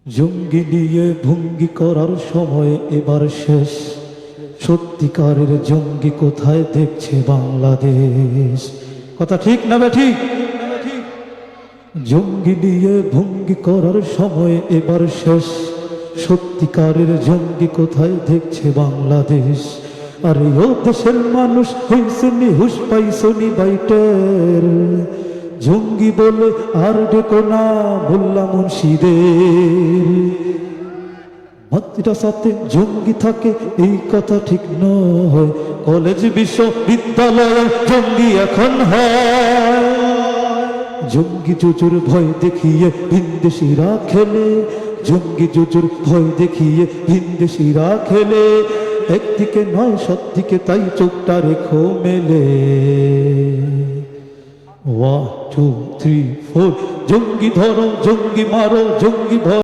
জঙ্গি নিয়ে ভঙ্গি করার সময় এবার শেষ। সত্যিকারের জঙ্গি কোথায় দেখছে বাংলাদেশ? কথা ঠিক না ঠিক? জঙ্গি নিয়ে ভঙ্গি করার সময় এবার শেষ। সত্যিকারের জঙ্গি কোথায় দেখছে বাংলাদেশ? আরে ও দেশের মানুষ হইসনি হুশ পাইসনি বাইটের, জঙ্গি বলে আর ডেকো না মোল্লা মুন্সিদের। মাদ্রাসাতে জঙ্গি থাকে এই কথা ঠিক নয়, কলেজ বিশ্ববিদ্যালয়ে জঙ্গি এখন হয়। জঙ্গি জুজুর ভয় দেখিয়ে ভিনদেশিরা খেলে, জঙ্গি জুজুর ভয় দেখিয়ে ভিনদেশিরা খেলে। একদিকে নয় সবদিকে তাই চোখটা রেখো মেলে। 1 2 3 4 জঙ্গি ধরো জঙ্গি মারো জঙ্গি